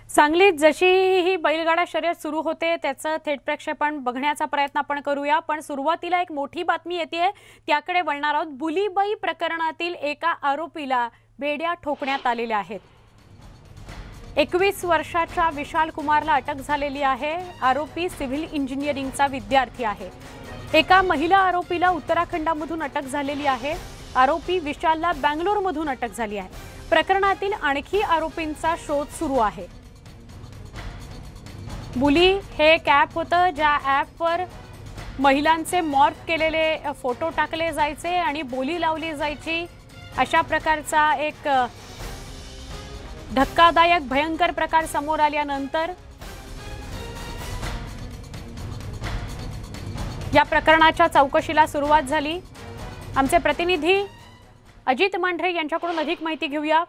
सांगलीत जशी ही बैलगाडा शर्यत सुरू होते त्याचं थेट प्रक्षेपण बघण्याचा प्रयत्न आपण करूया। पण सुरुवातीला एक मोठी बातमी येते त्याकडे वळणार आहोत। बुलीबाई प्रकरणातील एका आरोपीला बेड्या ठोकण्यात आलेल्या आहेत। 21 वर्षाच्या विशाल कुमारला अटक झालेली आहे। आरोपी सिव्हिल इंजिनिअरिंगचा विद्यार्थी आहे। एका महिला आरोपीला उत्तराखंडमधून अटक झालेली आहे। आरोपी विशालला बेंगलोरमधून अटक झाली आहे। प्रकरणातील आणखी आरोपींचा शोध सुरू आहे। बुली हे एक ॲप होतं ज्या ॲपवर महिलांचे मॉर्फ केलेले फोटो टाकले जायचे आणि बोली लावली जायची। अशा प्रकारचा एक धक्कादायक भयंकर प्रकार समोर आल्यानंतर या प्रकरणाच्या चौकशीला सुरुवात झाली। आमचे प्रतिनिधी अजित मांढरे यांच्याकडून अधिक माहिती घेऊया।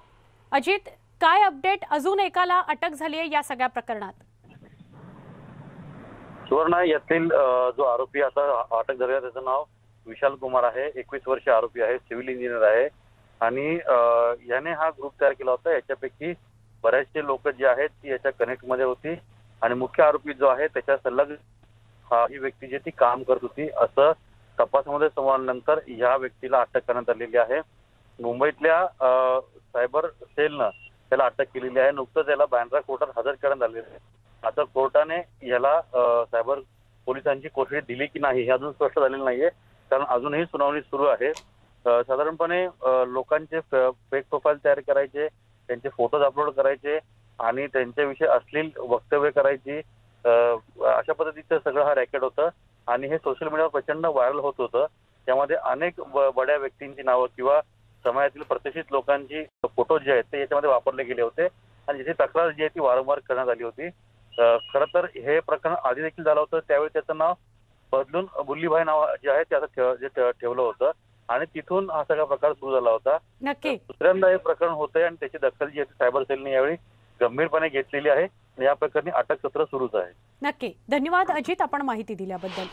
अजित, काय अपडेट? अजून एकाला अटक झाली आहे या सगळ्या प्रकरणात? सुवर्ण, यातील जो आरोपी आता अटक झालेला त्याचं नाव विशाल कुमार आहे। 21 वर्ष आरोपी आहे, सिव्हिल इंजिनियर आहे आणि याने हा ग्रुप तयार केला होता। याच्यापैकी बरेचसे लोक जे आहेत ती याच्या कनेक्ट मध्ये होती आणि मुख्य आरोपी जो आहे त्याच्या सलग ही व्यक्ती जी ती काम करत होती असं तपासामध्ये समजल्यानंतर या व्यक्तीला अटक करण्यात आलेली आहे। मुंबईतल्या सायबर सेलनं त्याला अटक केलेली आहे। नुकतंच त्याला बँड्रा कोर्टात हजर करण्यात आलेलं आहे। आता कोर्टाने याला सायबर पोलिसांची कोठडी दिली की नाही हे अजून स्पष्ट झालेलं नाहीये, कारण अजूनही सुनावणी सुरू आहे। साधारणपणे लोकांचे फेक प्रोफाईल तयार करायचे, त्यांचे फोटोज अपलोड करायचे आणि त्यांच्याविषयी अश्लील वक्तव्य करायची, अशा पद्धतीचं सगळं हा रॅकेट होतं आणि हे सोशल मीडियावर प्रचंड व्हायरल होत होतं। त्यामध्ये अनेक बड्या व्यक्तींची नावं किंवा समाजातील प्रतिष्ठित लोकांची फोटो जे आहेत ते याच्यामध्ये वापरले गेले होते आणि ज्याची तक्रार जी आहे ती वारंवार करण्यात आली होती। खरं तर हे प्रकरण आधी देखील झालं होतं, त्यावेळी त्याचं नाव बदलून बुलीबाई नाव जे आहे त्याचं ठेवलं होतं आणि तिथून हा सगळा प्रकार सुरू झाला होता। नक्की दुसऱ्यांदा हे प्रकरण होतंय आणि त्याची दखल जी आहे सायबर सेलने यावेळी गंभीरपणे घेतलेली आहे। या प्रकरणी अटक सत्र सुरूच आहे। नक्की, धन्यवाद अजित, आपण माहिती दिल्याबद्दल।